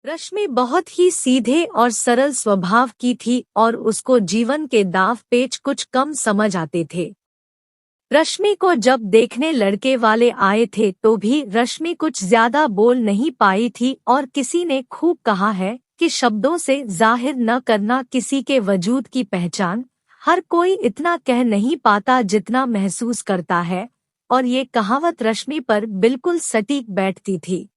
रश्मि बहुत ही सीधे और सरल स्वभाव की थी और उसको जीवन के दाव पेच कुछ कम समझ आते थे। रश्मि को जब देखने लड़के वाले आए थे तो भी रश्मि कुछ ज्यादा बोल नहीं पाई थी और किसी ने खूब कहा है कि शब्दों से जाहिर न करना किसी के वजूद की पहचान। हर कोई इतना कह नहीं पाता जितना महसूस करता है, और ये कहावत रश्मि पर बिल्कुल सटीक बैठती थी।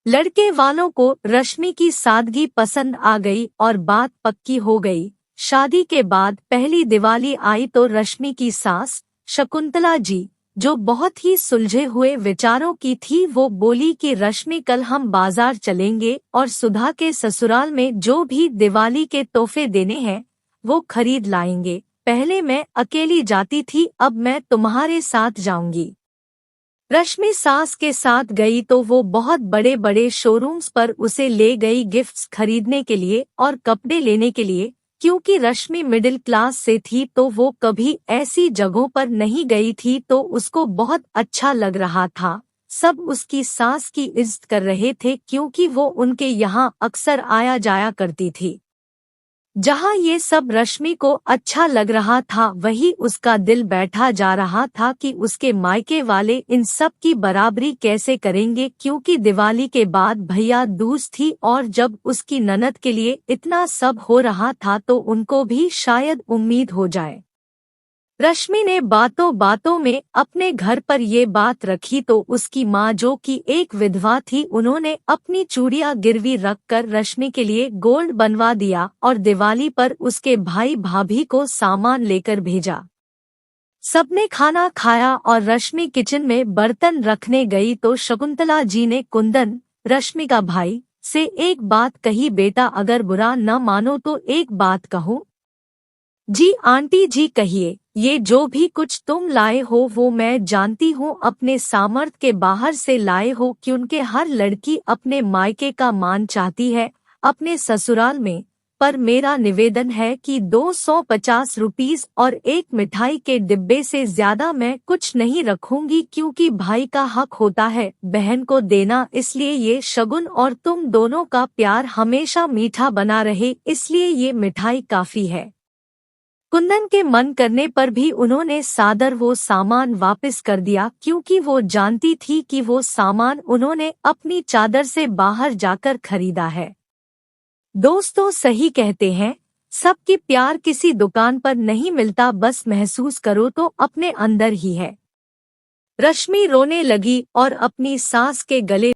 लड़के वालों को रश्मि की सादगी पसंद आ गई और बात पक्की हो गई। शादी के बाद पहली दिवाली आई तो रश्मि की सास शकुंतला जी, जो बहुत ही सुलझे हुए विचारों की थी, वो बोली कि रश्मि कल हम बाजार चलेंगे और सुधा के ससुराल में जो भी दिवाली के तोहफे देने हैं वो खरीद लाएंगे। पहले मैं अकेली जाती थी, अब मैं तुम्हारे साथ जाऊंगी। रश्मि सास के साथ गई तो वो बहुत बड़े बड़े शोरूम्स पर उसे ले गई गिफ्ट्स खरीदने के लिए और कपड़े लेने के लिए। क्योंकि रश्मि मिडिल क्लास से थी तो वो कभी ऐसी जगहों पर नहीं गई थी, तो उसको बहुत अच्छा लग रहा था। सब उसकी सास की इज्जत कर रहे थे क्योंकि वो उनके यहाँ अक्सर आया जाया करती थी। जहाँ ये सब रश्मि को अच्छा लग रहा था, वही उसका दिल बैठा जा रहा था कि उसके मायके वाले इन सब की बराबरी कैसे करेंगे, क्योंकि दिवाली के बाद भैया दूज थी और जब उसकी ननद के लिए इतना सब हो रहा था तो उनको भी शायद उम्मीद हो जाए। रश्मि ने बातों बातों में अपने घर पर ये बात रखी तो उसकी माँ, जो कि एक विधवा थी, उन्होंने अपनी चूड़ियाँ गिरवी रखकर रश्मि के लिए गोल्ड बनवा दिया और दिवाली पर उसके भाई भाभी को सामान लेकर भेजा। सबने खाना खाया और रश्मि किचन में बर्तन रखने गई तो शकुंतला जी ने कुंदन, रश्मि का भाई, से एक बात कही, बेटा अगर बुरा न मानो तो एक बात कहूँ। जी आंटी जी कहिए। ये जो भी कुछ तुम लाए हो वो मैं जानती हूँ अपने सामर्थ्य के बाहर से लाए हो, क्योंकि हर लड़की अपने मायके का मान चाहती है अपने ससुराल में। पर मेरा निवेदन है कि 250 रुपीस और एक मिठाई के डिब्बे से ज्यादा मैं कुछ नहीं रखूंगी, क्योंकि भाई का हक होता है बहन को देना, इसलिए ये शगुन और तुम दोनों का प्यार हमेशा मीठा बना रहे, इसलिए ये मिठाई काफी है। कुंदन के मन करने पर भी उन्होंने सादर वो सामान वापस कर दिया, क्योंकि वो जानती थी कि वो सामान उन्होंने अपनी चादर से बाहर जाकर खरीदा है। दोस्तों सही कहते हैं, सबकी प्यार किसी दुकान पर नहीं मिलता, बस महसूस करो तो अपने अंदर ही है। रश्मि रोने लगी और अपनी सास के गले